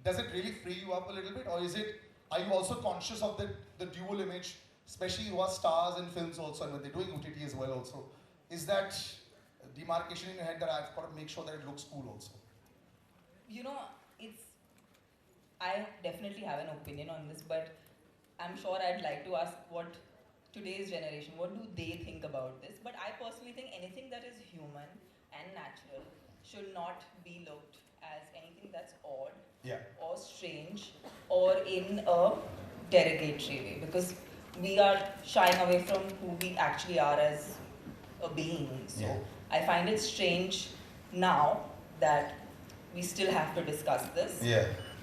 Does it really free you up a little bit, or are you also conscious of the dual image, especially you are stars in films also, and when they're doing OTT as well also, is that demarcation in your head that I've got to make sure that it looks cool also? You know, I definitely have an opinion on this, but I'm sure I'd like to ask what today's generation, what do they think about this? But I personally think anything that is human and natural should not be looked as anything that's odd or strange or in a derogatory way, because we are shying away from who we actually are as a being. So I find it strange now that we still have to discuss this.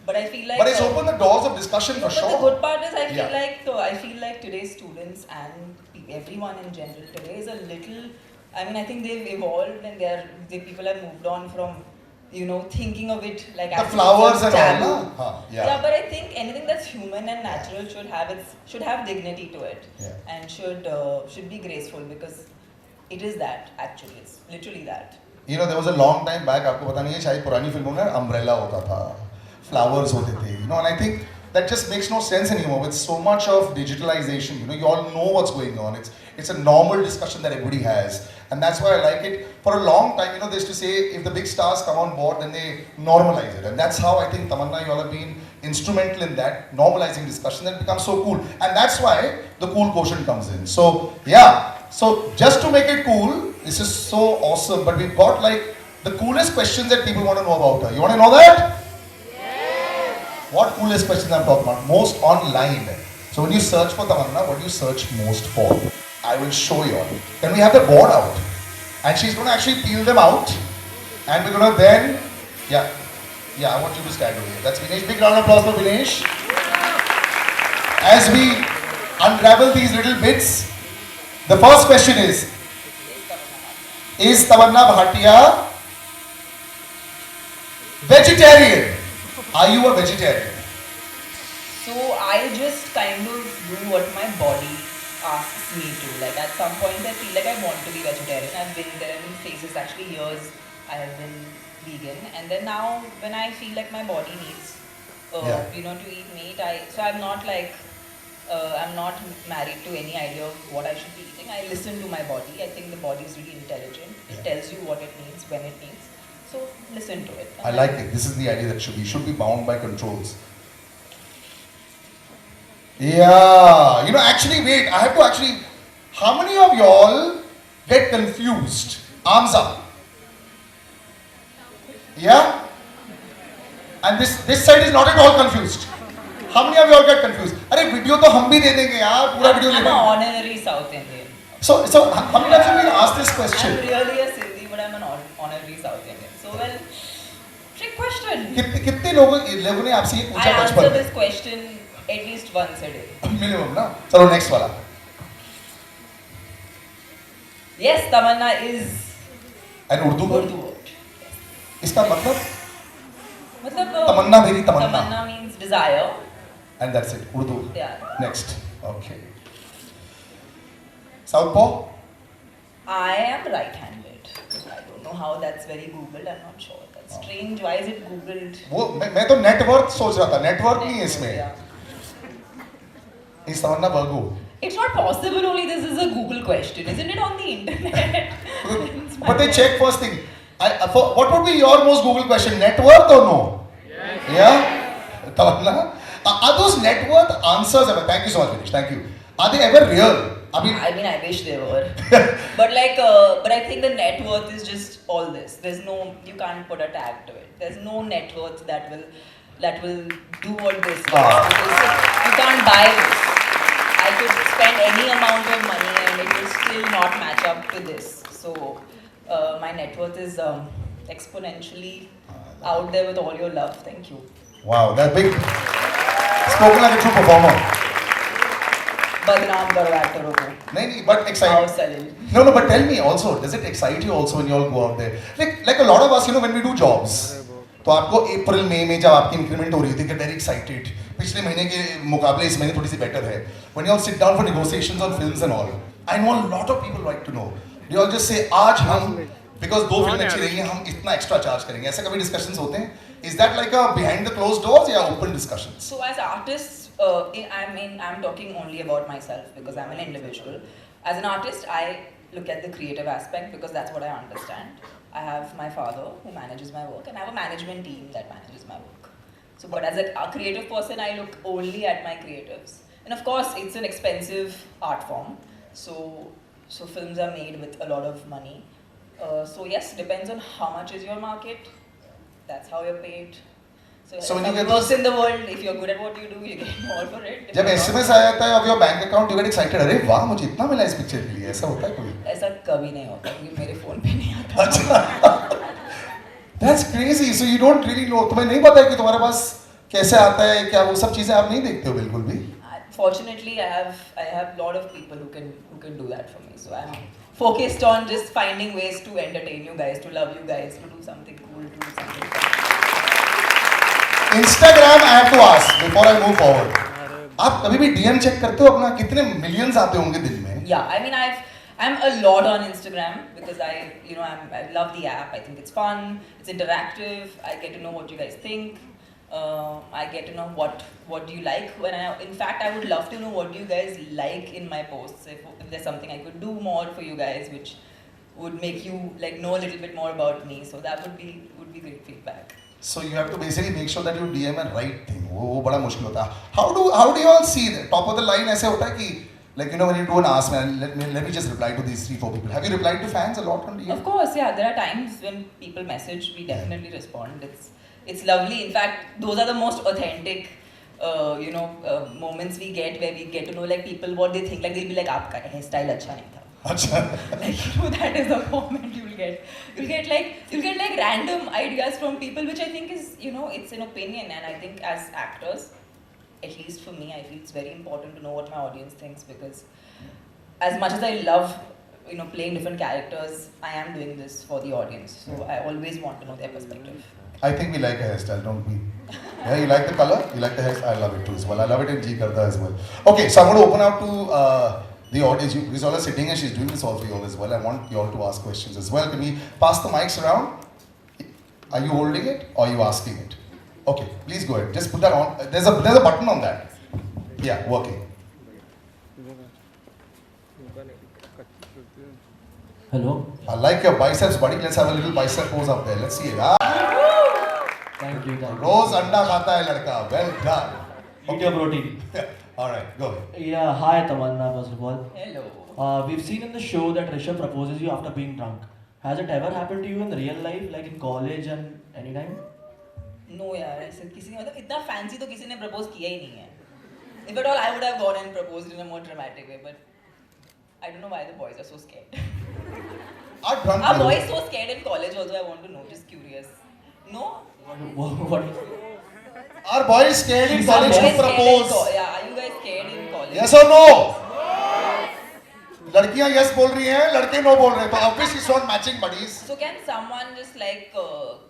But I feel like... But it's opened the doors of discussion for sure. But the good part is I feel like today's students and everyone in general today is a little... I mean, I think they've evolved and people have moved on from, thinking of it like... The flowers and all. Yeah, but I think anything that's human and natural should have dignity to it. And should be graceful, because it is that, actually. It's literally that. There was a long time back, आपको पता नहीं है, शायद पुरानी फिल्मों में umbrella होता था, flowers होते थे, and I think that just makes no sense anymore with so much of digitalization. You all know what's going on. It's a normal discussion that everybody has, and that's why I like it. For a long time, they used to say if the big stars come on board, then they normalize it, and that's how I think Tamanna, you all have been instrumental in that normalizing discussion. That becomes so cool, and that's why the cool quotient comes in. So so just to make it cool, this is so awesome. But we've got like the coolest questions that people want to know about her. You want to know that? What coolest questions I'm talking about? Most online. So when you search for Tamanna, what do you search most for? I will show you all. Then we have the board out. And she's going to actually peel them out. And we're going to then... Yeah, I want you to stand over here. That's Vinesh. Big round of applause for Vinesh. As we unravel these little bits, the first question is Tamanna Bhatia vegetarian? Are you a vegetarian? So I just kind of do what my body asks me to. Like at some point I feel like I want to be vegetarian. There have been phases, actually years, I have been vegan. And then now when I feel like my body needs Yeah. you know, to eat meat. So I'm not like, I'm not married to any idea of what I should be eating. I listen to my body. I think the body is really intelligent. It Yeah. tells you what it needs, when it needs. So listen to it. I like it. This is the idea that should be bound by controls. Yeah, you know, actually, wait, I have to actually. How many of y'all get confused? Arms up. Yeah? And this side is not at all confused. How many of y'all get confused? अरे video तो हम भी दे देंगे यार पूरा video ले I'm an लेंगे. honorary South Indian. So how many times have you been asked this question? I'm really a Sindhi, but I'm an honorary South Indian. So well, trick question. कितने लोगों ने आपसे ये I पूछा answer बचपन this question at least once a day. में? Minimum ना. चलो नेक्स्ट वाला. Yes, Tamanna is and Urdu Urdu word. इसका मतलब मतलब तमन्ना मेरी तमन्ना. Tamanna means desire. And that's it. Urdu. Yeah. Next. Okay. Southpaw? I am right-handed. I don't know how that's very Googled. I'm not sure. That's strange. Why is it Googled? वो मैं तो network सोच रहा था. Network नहीं है इसमें. Yeah. इस तमन्ना Virgo. It's not possible. Only this is a Google question, isn't it? On the internet. But they check first thing. What would be your most Google question? Net worth or no? Yes. Yeah? Tamanna? Are those net worth answers ever? Thank you so much, Vinesh. Thank you. Are they ever real? I mean, I wish they were. But like, but I think the net worth is just all this. There's no, you can't put a tag to it. There's no net worth that will do what this does. Because you can't buy this. I could spend any amount of money and it will still not match up to this. So my net worth is exponentially out there with all your love. Thank you. Wow, that big. Spoken like a true performer. Badnaam karo actor ko. नहीं, but exciting. How selling. No, but tell me also, does it excite you also when you all go out there? Like a lot of us, you know, when we do jobs, तो आपको अप्रैल मई में जब आपकी increment हो रही होती है, get very excited. पिछले महीने के मुकाबले इस महीने थोड़ी सी बेटर है. When you all sit down for negotiations on films and all, I know a lot of people like to know. They all just say, आज हम, because दो फिल्में अच्छी रहेंगी, हम इतना एक्स्ट्रा चार्ज करेंगे. ऐसे कभी डिस्कशंस होते हैं? Is that like a behind the closed doors या open discussions? So as artists, I mean, I'm talking only about myself because I'm an individual. As an artist, I look at the creative aspect because that's what I understand. I have my father who manages my work and I have a management team that manages my work. So, but as a creative person, I look only at my creatives. And of course, it's an expensive art form. So films are made with a lot of money. So yes, depends on how much is your market. That's how you're paid. So when you get works in the world, if you're good at what you do, you get more for it. जब SMS आ जाता है of your bank account, you get excited. अरे वाह, मुझे इतना मिला इस picture के लिए. ऐसा होता है कभी? ऐसा कभी नहीं होता क्योंकि मेरे फोन पे नहीं आता. अच्छा. That's crazy. So you don't really know. तुम्हें नहीं पता है कि तुम्हारे पास कैसे आता है, क्या वो सब चीजें आप नहीं देखते हो बिल्कुल भी. Fortunately, I have a lot of people who can do that for me. So I'm focused on just finding ways to entertain you guys, to love you guys, to do something cool, to do something fun. Instagram, I have to ask before I move forward. आप कभी भी DM check करते हो अपना? कितने millions आते होंगे दिन में? Yeah, I mean I'm a lot on Instagram because I love the app. I think it's fun, it's interactive. I get to know what you guys think. I get to know what do you like. In fact, I would love to know what do you guys like in my posts. If there's something I could do more for you guys, which would make you like know a little bit more about me. So that would be great feedback. So you have to basically make sure that you DM and right thing. वो बड़ा मुश्किल होता है. How do you all see that? Top of the line ऐसे होता है कि like you know when you do an ask man, let me just reply to these 3-4 people. Have you replied to fans a lot on DM? Of course, yeah. There are times when people message, we definitely respond. It's lovely. In fact, those are the most authentic, moments we get where we get to know like people what they think. Like they'll be like, "आपका hairstyle अच्छा नहीं था." अच्छा. Like that is the comment you'll get. You'll get like random ideas from people, which I think is it's an opinion, and I think as actors, at least for me, I feel it's very important to know what my audience thinks because as much as I love playing different characters, I am doing this for the audience. So I always want to know their perspective. I think we like a hairstyle, don't we? Yeah, you like the color? You like the hairstyle? I love it too as well. I love it in Jee Karda as well. Okay, so I'm going to open up to the audience. Because all are sitting and she's doing this all for you all as well. I want you all to ask questions as well. Can we pass the mics around? Are you holding it or are you asking it? Okay, please go ahead. Just put that on. There's a button on that. Yeah, working. Hello. I like your biceps, buddy. Let's have a little bicep pose up there. Let's see it. Thank you. रोज अंडा खाता है लड़का. Well done. Eat your protein. All right, go ahead. Yeah, hi Tamanna, first of all. Hello. We've seen in the show that Rishabh proposes you after being drunk. Has it ever happened to you in real life, like in college and anytime? No यार ऐसे किसी ने मतलब इतना fancy तो किसी ने propose किया ही नहीं है. If at all I would have gone and proposed in a more dramatic way, but I don't know why the boys are so scared. Are drunk Are people- boys so scared in college also? I want to know. Just curious. No? What? Are boys scared in She's college not to Scared in propose? yeah, are you guys scared in college? Yes or no? लड़कियां yes बोल रही हैं, लड़के no बोल रहे हैं. तो obviously it's not matching buddies. So can someone just like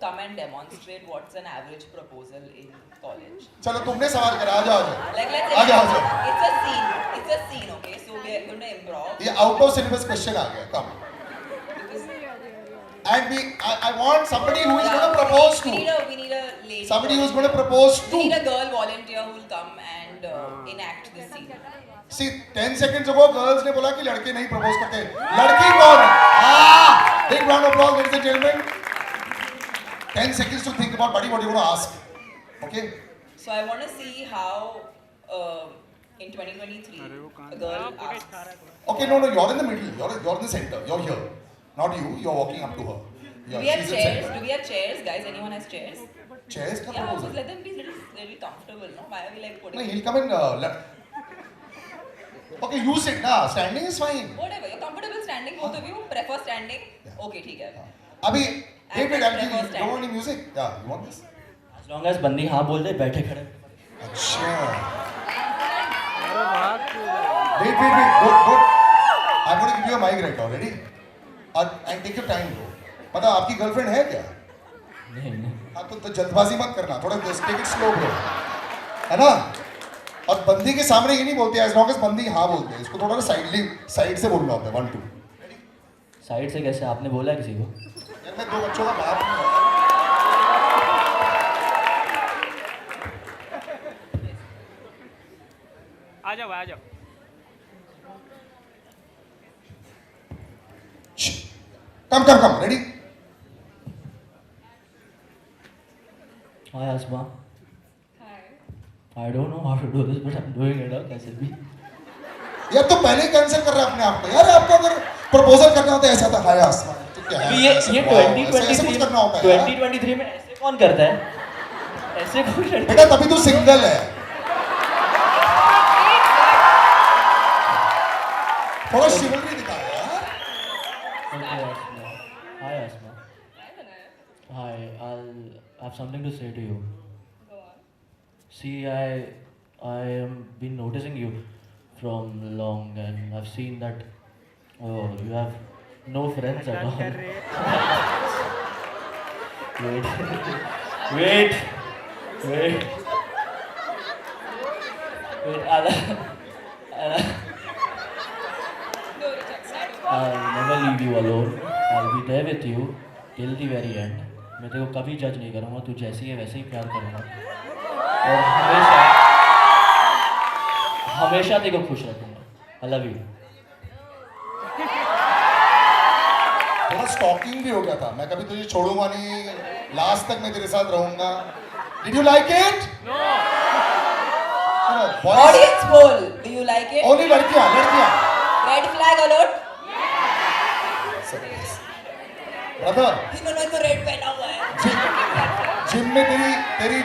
come and demonstrate what's an average proposal in college? चलो तुमने सवाल करा. आ जाओ. Like let's आ जाओ. it's a scene. It's a scene, okay? So we are going to improv. ये out of syllabus question uh gaya. Come. Because And I want somebody who is going to propose we to. need a lady. Somebody who is going to propose We need to. a girl volunteer who will come and enact this scene. See, 10 seconds ago, girls ने बोला कि लड़के नहीं propose करते. लड़की कौन है? Big round of applause, ladies and gentlemen. 10 seconds to think about, buddy, what you're going to ask. Okay? So I want to see how in 2023 a girl asks. Okay, no, you're in the middle. You're in the center. You're here. Not you. You're walking up to her. Do we have she's in chairs? center. Do we have chairs, guys? Anyone has chairs? Chairs का Yeah, proposal. just let them be little comfortable, no? Why are we like putting? No, he'll come in. Okay, you sit now. Standing is fine. Whatever, you're comfortable standing, both of you? Prefer standing? Yeah. Okay, ठीक है. अभी wait, prefer you don't standing. want any music? Yeah, you want this? As long as बंदी हाँ बोल दे बैठे खड़े. अच्छा. Wait. Good. I'm going to give you a mic right now. Ready? And take your time, bro. मतलब आपकी girlfriend है क्या? नहीं. हाँ तो जल्दबाजी मत करना. थोड़ा take it slow, bro. है ना? और बंदी के सामने ये नहीं बोलते. As long as बंदी हाँ बोलते हैं. इसको थोड़ा साइड से बोलना होता है. 1 2. साइड से कैसे आपने बोला किसी को? यार मैं 2 बच्चों का बाप हूँ यार. आ जाओ. Come. Ready? Hi Asma. Hi. I don't know how to do this, but I'm doing it. कैसे भी? यार तो पहले ही कैंसिल कर रहा है अपने आप को. यार आपको अगर प्रपोजल करना होता है ऐसा था. हाय आसमान. तो क्या है? ये ऐसे कुछ 2023 करना होता है. यार. 2023 में ऐसे कौन करता है? ऐसे कोई लड़का. बेटा तभी तू सिंगल है. थोड़ा शिवलरी दिखा यार. Okay, Asma. Hi Asma. Hi, Vinay. Hi, I have something to say to you. Go on. See, I am been noticing you from long, and I've seen that you have no friends at all. Wait. I'll never leave you alone. I'll be there with you till the very end. मैं तेरे को कभी जज नहीं करूँगा. तू जैसी है वैसे ही प्यार करूँगा. और हमेशा तेरे को खुश रखूँगा. I love you. थोड़ा स्टॉकिंग भी हो गया था. मैं कभी तुझे छोड़ूंगा नहीं. लास्ट तक मैं तेरे साथ रहूंगा. Did you like it? No. Boys. Audience poll. Do you like it? Only लड़कियां. Red flag alert. ब्रदर. इन्होंने तो रेड पहना हुआ है. जिम में तेरी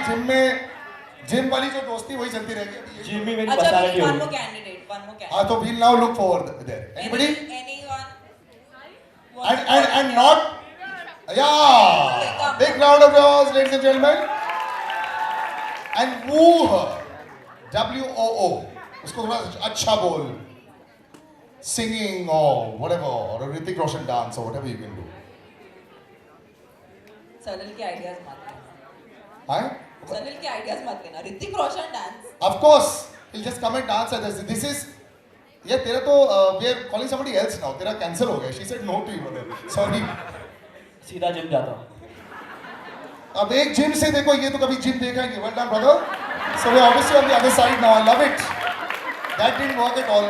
जिम वाली जो दोस्ती वही चलती रहेगी. जिम्मी मेरी अच्छा, पर्सनालिटी one होगी. more candidate. हाँ तो we'll now look forward there. Anybody? Anyone? And not. Yeah. Big round of applause, ladies and gentlemen. And woo her. WOO. उसको थोड़ा अच्छा बोल. Singing or whatever, or a Hrithik Roshan dance or whatever you can do. Salil के ideas मत लेना. हाँ? सलिल के ideas मत लेना. Hrithik Roshan dance. Of course, he'll just come and dance at this. This is. ये तेरा तो we are calling somebody else now. तेरा cancel हो गया. She said no to you. Sorry. सीधा जिम जाता हूँ. अब एक जिम से देखो, ये तो कभी जिम देखा ही नहीं. Well done, brother. So we're obviously on the other side now. I love it. That didn't work at all.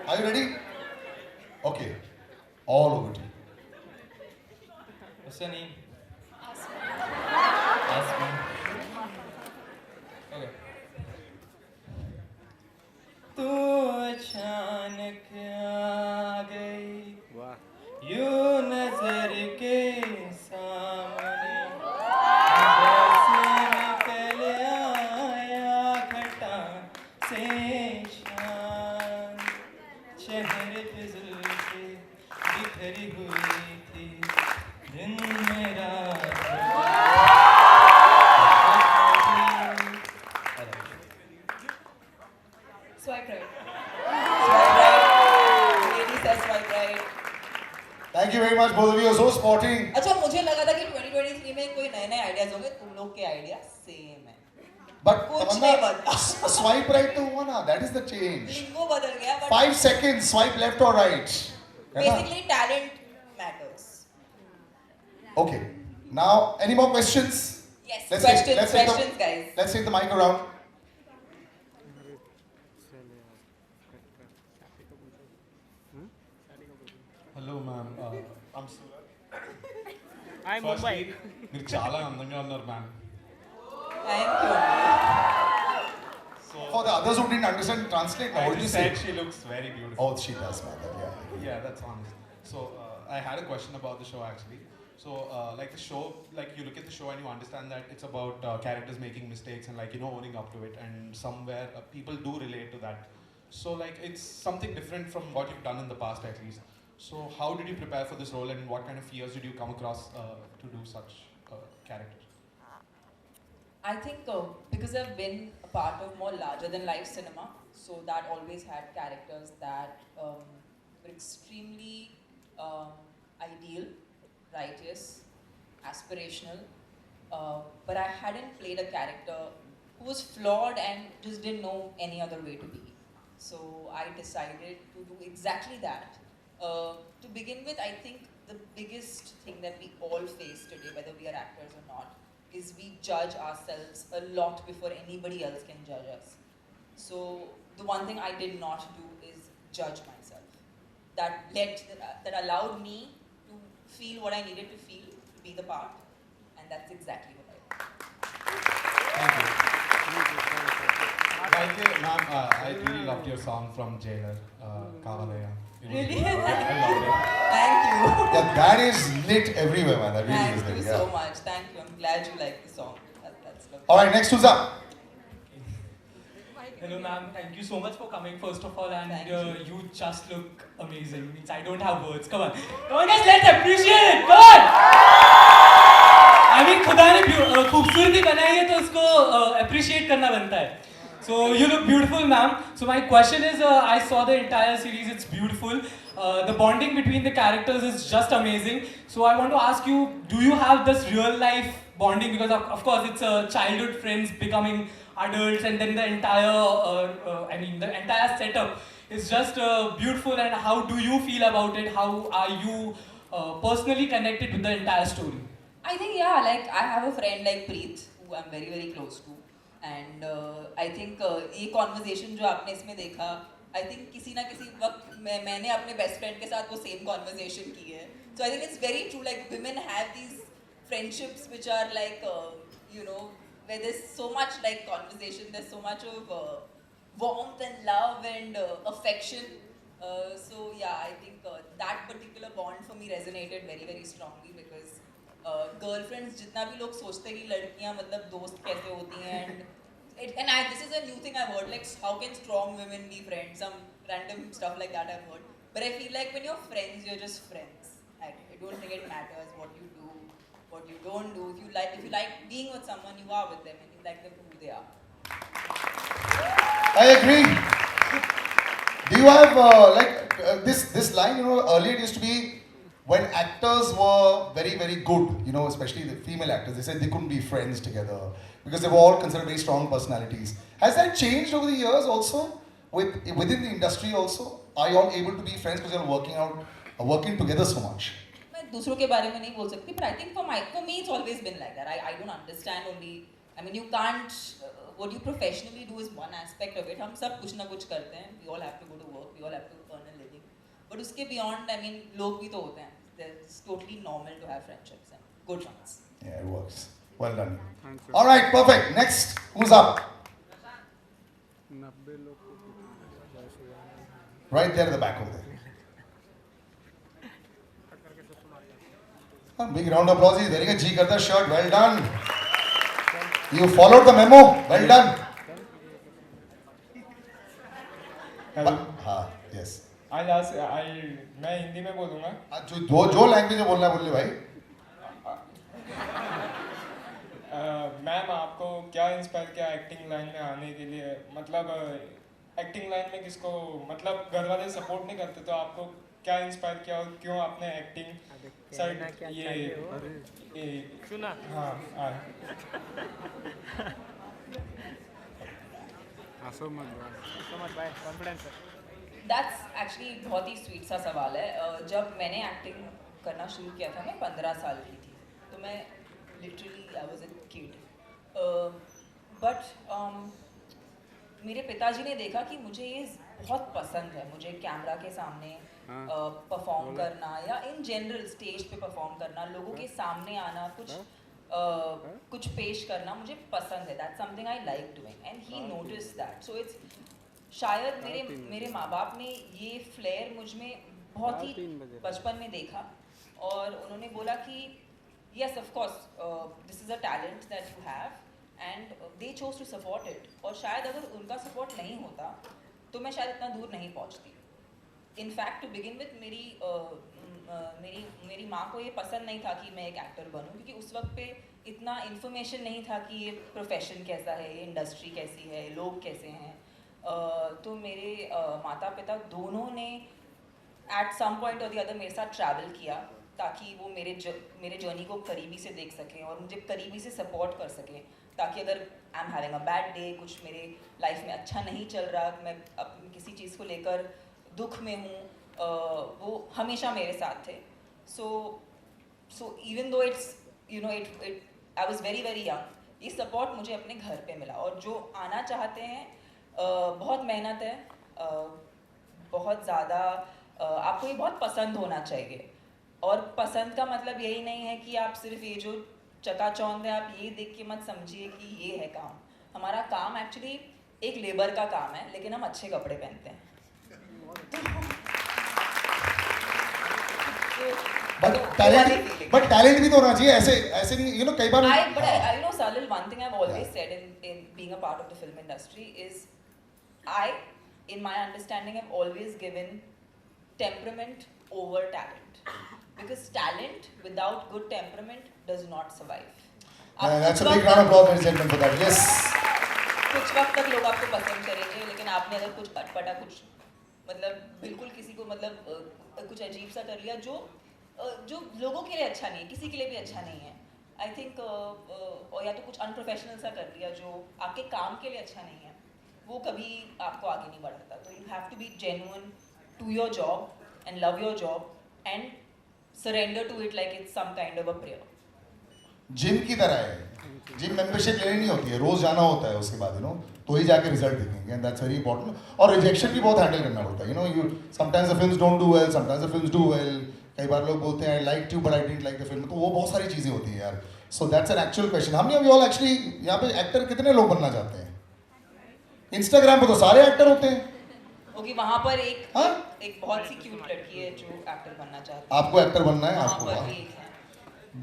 Are you ready? Okay. All over to you. What's your name? Asma. Asma. Okay. तू अचानक आ गई यूं नजर के सामने जैसे निकल आया घटा से शान शहर पे जुल्फे बिखरी हुई थी दिन मेरा Swipe right. Swipe right. Lady says swipe right. Thank you very much, both of you are so sporting. अच्छा मुझे लगा था कि 2023 में कोई नए नए आइडियाज होंगे. तुम लोग के आइडिया सेम है. But कुछ नहीं Tamanna, बदला. swipe right to हुआ ना, that is the change. लिंगो बदल गया. But 5 seconds, swipe left or right. है ना? basically talent matters. Okay. Now, any more questions? Yes. Let's Questions, take questions, guys. Let's take the mic around. Hello ma'am I'm Surat I Mumbai. మీరు చాలా అందంగా ఉన్నారు ma'am Thank you. So For the others who didn't understand, translate now. What did you say? she looks very beautiful. Oh, she does, man. Yeah. Yeah, that's honest. So I had a question about the show actually. So like the show, like you look at the show and you understand that it's about characters making mistakes and like owning up to it, and somewhere people do relate to that. So like it's something different from what you've done in the past at least. So how did you prepare for this role, and what kind of fears did you come across to do such character? I think because I've been a part of more larger than life cinema, so that always had characters that were extremely ideal, righteous, aspirational, but I hadn't played a character who was flawed and just didn't know any other way to be. So I decided to do exactly that. To begin with, I think the biggest thing that we all face today, whether we are actors or not, is we judge ourselves a lot before anybody else can judge us. So the one thing I did not do is judge myself. That allowed me to feel what I needed to feel to be the part, and that's exactly what I did. Thank you, ma'am. I really loved your song from Jailer, Kavalaya. Really? I loved it. Thank you. Yeah, that is lit everywhere, man. That really is Thank lit. you so Yeah. much. Thank you. I'm glad you like the song. That's lovely. All right, next who's up? Hello, ma'am. Thank you so much for coming, first of all, and Thank you just look amazing. Means I don't have words. Come on, guys, let's appreciate it. Come on. I mean, खुदा ने खूबसूरती बनाई है तो उसको appreciate करना बनता है. So you look beautiful, ma'am. So my question is, I saw the entire series. It's beautiful. The bonding between the characters is just amazing. So I want to ask you, do you have this real life bonding? Because of course it's childhood friends becoming adults, and then the entire entire setup is just beautiful. And how do you feel about it? How are you personally connected with the entire story? I think yeah, like I have a friend like Preet who I'm very very close to, and I think ये conversation जो आपने इसमें देखा, I think किसी ना किसी वक्त मैंने अपने best friend के साथ वो same conversation की है. So I think it's very true. Like women have these friendships which are like where there's so much like conversation, there's so much of warmth and love and affection. So yeah, I think that particular bond for me resonated very very strongly because girlfriends जितना भी लोग सोचते हैं कि लड़कियां मतलब दोस्त कैसे होती हैं and this is a new thing I've heard, like how can strong women be friends, some random stuff like that I've heard, but I feel like when you're friends you're just friends. I don't think it matters what you do, what you don't do. If you like being with someone, you are with them and you like them for who they are. I agree. Do you have this line? Earlier it used to be when actors were very very good. Especially the female actors. They said they couldn't be friends together because they were all considered very strong personalities. Has that changed over the years also? Within the industry also, are you all able to be friends because you're working together so much? मैं दूसरों के बारे में नहीं बोल सकती, but I think for me it's always been like that. I don't understand only. I mean, you can't. What you professionally do is one aspect of it. हम सब कुछ ना कुछ करते हैं. We all have to go to work. We all have to earn a living. But उसके beyond, I mean, लोग भी तो होते हैं. It's totally normal to have friendships and good ones. Yeah, it works. Well done. All right, perfect. Next, who's up? Right there in the back over there. A big round of applause. He's wearing a Jee Karda shirt. Well done. You followed the memo. Well done. हाँ, yes. मैं हिंदी में बोलूँगा। जो language में बोलना है बोल ले भाई। मैम आपको क्या इंस्पायर किया एक्टिंग लाइन में आने के लिए? मतलब एक्टिंग लाइन में किसको, मतलब घर वाले सपोर्ट नहीं करते, तो आपको क्या इंस्पायर किया और क्यों आपने एक्टिंग साइड ये सुना? हाँ so much भाई कॉन्फिडेंस। That's actually बहुत ही स्वीट सा सवाल है। जब मैंने एक्टिंग करना शुरू किया था, मैं 15 साल की थी, तो मैं literally I was a kid. But मेरे पिताजी ने देखा कि मुझे ये बहुत पसंद है, मुझे कैमरा के सामने परफॉर्म करना या इन जनरल स्टेज पे परफॉर्म करना, लोगों के सामने आना, कुछ पेश करना मुझे पसंद है। That's something I like doing and he noticed that. So it's शायद मेरे माँ बाप ने ये फ्लेयर मुझ में बहुत ही बचपन में देखा और उन्होंने बोला कि yes of course this is a talent that you have and they chose to support it. और शायद अगर उनका सपोर्ट नहीं होता तो मैं शायद इतना दूर नहीं पहुँचती। इनफैक्ट टू बिगिन विथ मेरी माँ को ये पसंद नहीं था कि मैं एक एक्टर बनूं, क्योंकि उस वक्त पे इतना इन्फॉर्मेशन नहीं था कि ये प्रोफेशन कैसा है, ये इंडस्ट्री कैसी है, लोग कैसे हैं। तो मेरे माता पिता दोनों ने एट सम पॉइंट और द अदर मेरे साथ ट्रैवल किया ताकि वो मेरे जर्नी को करीबी से देख सकें और मुझे करीबी से सपोर्ट कर सकें, ताकि अगर I am having a bad day, कुछ मेरे लाइफ में अच्छा नहीं चल रहा, मैं किसी चीज़ को लेकर दुख में हूँ, वो हमेशा मेरे साथ थे। So even though it's you know it I was very very young, ये सपोर्ट मुझे अपने घर पे मिला। और जो आना चाहते हैं, बहुत मेहनत है, बहुत ज़्यादा आपको ये बहुत पसंद होना चाहिए। और पसंद का मतलब यही नहीं है कि आप सिर्फ ये जो चकाचौंध है आप ये देख के मत समझिए कि ये है काम। हमारा काम एक्चुअली एक लेबर का काम है, लेकिन हम अच्छे कपड़े पहनते हैं। बट टैलेंट भी तो होना चाहिए, ऐसे नहीं, यू नो, कई बार I know Salil, one thing I've always said in being a part of the film industry is in my understanding, I've always given temperament over talent, because talent without good temperament does not survive. That's a big round of applause, ladies and gentlemen, for that. Yes. कुछ वक्त तक लोग आपको पसंद करेंगे, लेकिन आपने अगर कुछ अटपटा, कुछ मतलब बिल्कुल किसी को मतलब कुछ अजीब सा कर लिया जो लोगों के लिए अच्छा नहीं है, किसी के लिए भी अच्छा नहीं है, आई थिंक, और या तो कुछ अनप्रोफेशनल सा कर लिया जो आपके काम के लिए अच्छा नहीं है, वो कभी आपको आगे नहीं बढ़ाता। तो you have to be genuine to your job and love your job and surrender to it like it's some kind of a prayer. Gym की तरह है, जिम मेंबरशिप लेनी नहीं होती है, रोज जाना होता है, उसके बाद तो ही जाके रिजल्ट दिखेंगे, एंड दैट्स वेरी इंपॉर्टेंट। और रिजेक्शन भी बहुत हैंडल करना पड़ता है, you sometimes the films don't do well, sometimes the films do well. कई बार लोग बोलते हैं I like you but I didn't like the film, तो वो बहुत सारी चीज़ें होती हैं यार। So that's an actual question. हमने अभी ऑल एक्चुअली यहाँ पे एक्टर कितने लोग बनना चाहते हैं? इंस्टाग्राम पे तो सारे एक्टर होते हैं। ओके, वहाँ पर एक बहुत सी क्यूट लड़की है जो एक्टर बनना चाहती है। आपको एक्टर बनना है? वहाँ आपको पर एक है।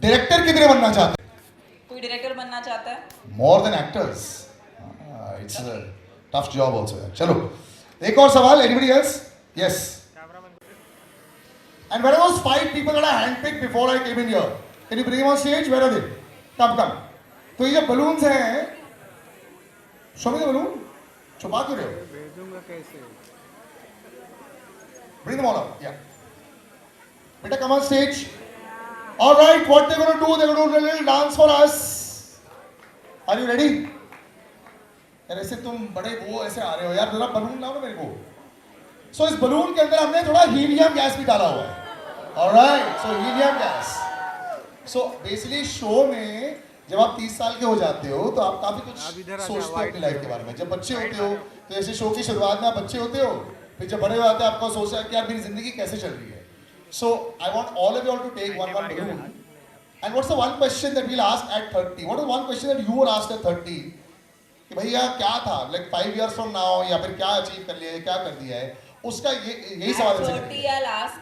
डायरेक्टर कितने बनना चाहते हैं? कोई डायरेक्टर बनना चाहता है? More than actors. It's a tough job also यार। चलो एक और सवाल, anybody else? Yes. And where are those 5 people that I handpicked before I came in here? Can you bring them on stage? Where are they? Come. तो ये जो balloons हैं, show me the balloon. छुपा क्यों रहे हो? भेजूंगा कैसे? Bring them all up. Yeah. Beta, come on stage. All right. What they're going to do? They're going to do a little dance for us. Are you ready? यार ऐसे तुम बड़े वो ऐसे आ रहे हो यार, जरा balloon लाओ ना मेरे को। So इस balloon के अंदर हमने थोड़ा helium gas भी डाला हुआ है। Alright, so helium gas. So basically show में जब आप 30 साल के हो जाते हो तो आप काफी कुछ सोचते हो अपनी लाइफ के बारे में. जब बच्चे होते हो तो जैसे शो की शुरुआत में आप बच्चे होते हो, फिर जब बड़े हो जाते हैं आपको सोचना है कि यार मेरी जिंदगी कैसे चल रही है. So I want all of you all to take one balloon. And what's the one question that we'll ask at 30? What is one question that you were asked at 30? कि भैया क्या था, like 5 years from now या फिर क्या achieve कर लिया है, क्या कर दिया है, उसका यही सवाल है. 30 I'll ask,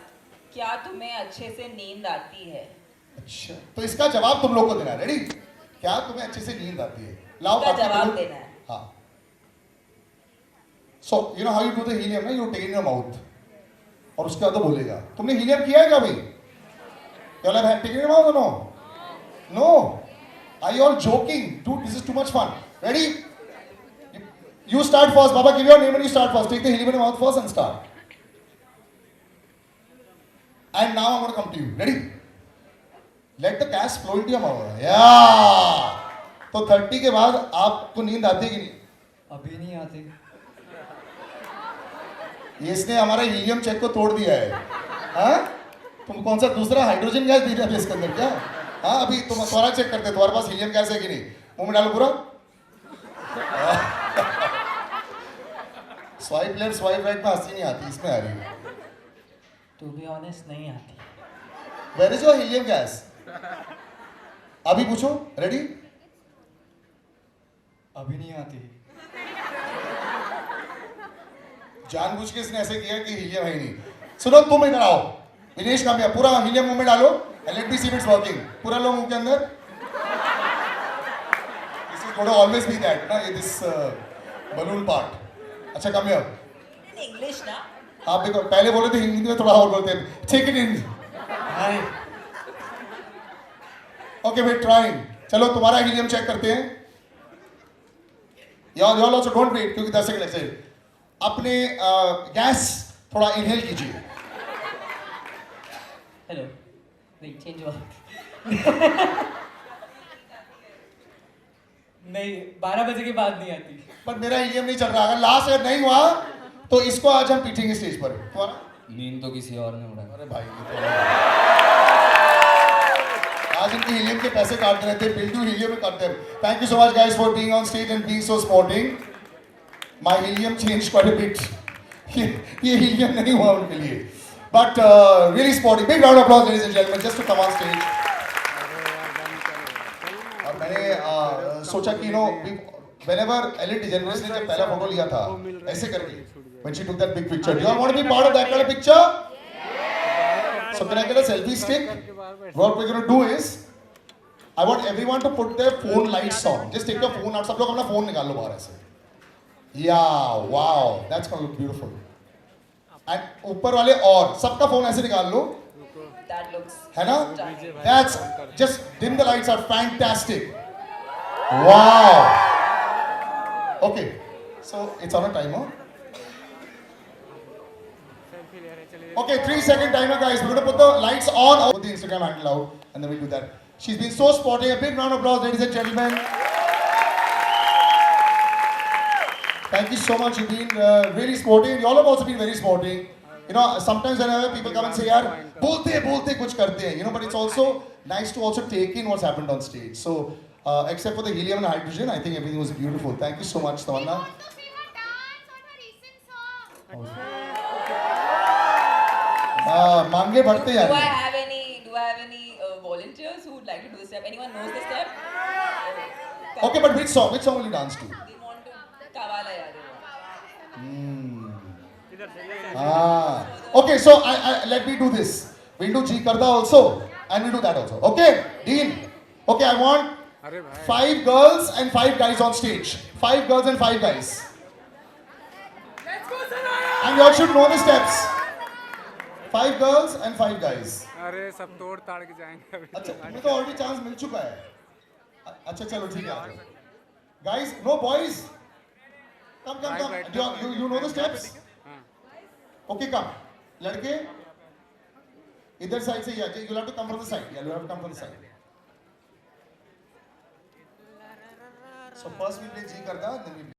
क्या तुम्हें अच्छे से नींद आती है? अच्छा, तो इसका जवाब तुम लोग को देना है. रेडी? क्या तुम्हें अच्छे से नींद आती है? लाओ इसका जवाब देना है. हाँ. So you know how you do the helium ना? You take in your mouth. और उसके बाद तो बोलेगा. तुमने helium किया है क्या भाई? You all have taken in your mouth or no? No. Are you all joking? Dude, this is too much fun. Ready? You start first. Baba, give your name and you start first. Take the helium in your mouth first and start. And now I'm going to come to you. Ready? Let the gas flow into your mouth. Yeah. तो 30 के बाद आपको नींद आती है कि नहीं? अभी नहीं आती. ये इसने हमारा हीलियम चेक को तोड़ दिया है. हाँ? तुम कौन सा दूसरा हाइड्रोजन गैस दे रहे थे इसके अंदर क्या? हाँ, अभी तुम तुम्हारा चेक करते, तुम्हारे पास हीलियम गैस है कि नहीं? मुंह में डालो पूरा. स्वाइप लेफ्ट स्वाइप राइट में हंसी नहीं आती, इसमें आ रही है. टू बी ऑनेस्ट नहीं आती. Where is your helium gas? अभी पूछो. रेडी? अभी नहीं आती. जानबूझ के इसने ऐसे किया कि हीलियम है ही नहीं. सुनो, तुम इधर आओ. विनेश काम्या, पूरा हीलियम मुंह में डालो. Let me see it's working. पूरा लो मुंह के अंदर. This is gonna always be that ना, ये दिस बलून पार्ट. अच्छा, कम हियर. In English ना? आप देखो, पहले बोले थे हिंदी में, थोड़ा और बोलते हैं. Take it in. Okay, way trying. चलो तुम्हारा हीलियम चेक करते हैं. y'all also don't wait क्योंकि 10 सेकंड ऐसे. अपने गैस थोड़ा इनहेल कीजिए. हेलो. नहीं, चेंज हुआ. नहीं, 12 बजे के बाद नहीं आती. पर मेरा हीलियम नहीं चल रहा. अगर लास्ट अगर नहीं हुआ तो इसको आज हम पीटेंगे स्टेज पर. तुम्हारा नींद तो किसी और ने उड़ाया. अरे भाई, ये तो आज इनके हीलियम के पैसे काटते रहते हैं. बिल टू हीलियम में काटते हैं. Thank you so much guys for being on stage and being so sporting. My helium change quite a bit. ये हीलियम नहीं हुआ उनके लिए. But really sporting. Big round of applause ladies and gentleman just to come on stage. और मैंने सोचा कि no whenever Ellen DeGeneres ने जब पहला फोटो लिया था ऐसे करके, when she took that big picture, do you all want to be part of that kind of picture? So can I get a selfie stick? What we're going to do is, I want everyone to put their phone lights on. Just take your phone out. सब लोग अपना phone निकाल लो बाहर ऐसे. Yeah, wow, that's going to look beautiful. And ऊपर वाले और सबका फोन ऐसे निकाल लो. That looks है ना? stunning. That's just dim the lights are fantastic. Wow. Okay, so it's on a timer. Okay, 3-second timer, guys. We're gonna put the lights on. Put the Instagram handle out, and then we'll do that. She's been so sporting. A big round of applause, ladies and gentlemen. Thank you so much. You've been really sporting. You all have also been very sporting. You know, sometimes whenever people come and say, "Yaar, bolte kuch karte hain," you know, but it's also nice to also take in what's happened on stage. So, except for the helium and hydrogen, I think everything was beautiful. Thank you so much, Tamanna. मांगे बढ़ते जा Do रहे I हैं. have any volunteers who would like to do the step? Anyone knows the step? Okay, but which song? Which song will you dance to? They want to Kawala Yadewa. Okay, so let me do this. We'll do Jee Karda also, and we'll do that also. Okay, deal. Okay, I want 5 girls and 5 guys on stage. 5 girls and 5 guys. And you all should know the steps. 5 girls and 5 guys. अरे सब तोड़ ताड़ के जाएंगे अभी. अच्छा, तुम्हें तो ऑलरेडी चांस मिल चुका है. अच्छा, चलो ठीक है. Guys, no boys. Come. You know the steps? Okay, come. लड़के इधर साइड से. Yeah, you'll have to come from the side. Yeah, you'll have to come from the side. So first we play Jee Karda, then we play.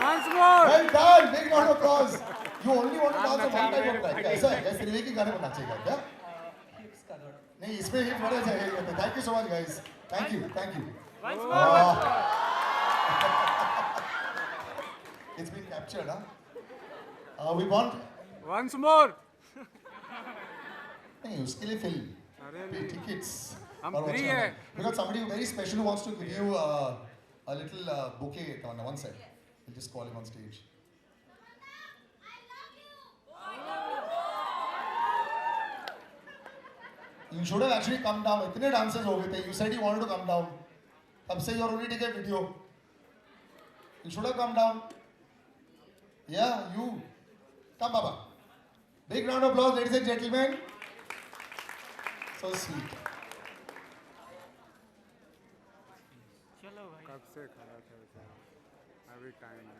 Once more. Well done. Big round of applause. You only want to dance on one type of track. क्या ऐसा है? क्या सिर्फ एक ही गाने पर नाचेगा क्या? नहीं इसमें हिट होना चाहिए. Thank you so much guys. Thank you. Thank you. Once more. It's been captured, huh? We want Once more. नहीं उसके लिए फिल्म. अरे Pay tickets. हम और free watch है. करना. Because somebody very special who wants to give you a little bouquet. On one side. We'll just call him on stage. You should have actually come down. इतने dances हो गए थे. You said you wanted to come down. तब से you're only taking a video. You should have come down. Yeah, you. Come, Baba. Big round of applause, ladies and gentlemen. So sweet. कब से खड़ा था बेचारा. अभी टाइम है.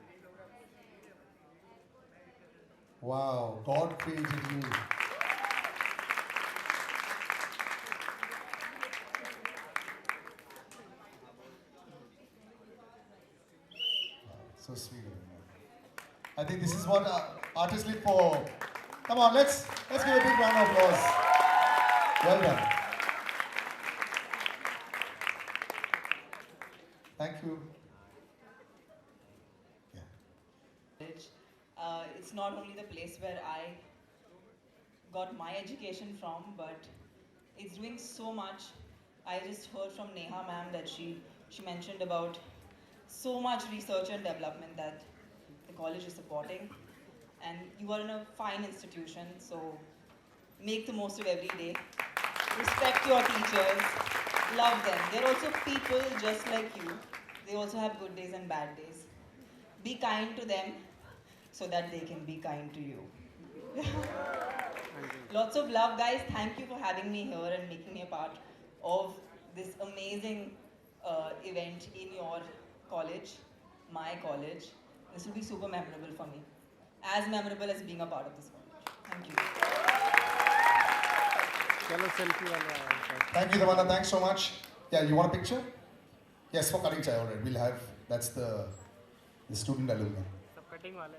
Wow, God created you. So sweet. I think this is what artists live for. Come on, let's give a big round of applause. Well done. Thank you. It's not only the place where I got my education from, but it's doing so much. I just heard from Neha ma'am that she mentioned about so much research and development that the college is supporting, and you are in a fine institution, so make the most of every day. Respect your teachers, love them. They're also people just like you. They also have good days and bad days. Be kind to them so that they can be kind to you. Lots of love, guys. Thank you for having me here and making me a part of this amazing event in your college, my college. This will be super memorable for me. As memorable as being a part of this college. Thank you. चलो selfie वाले आओ. Thank you, Tamanna. Thanks so much. Yeah, you want a picture? Yes, for cutting chai already. We'll have, that's the student alumni. सब cutting वाले.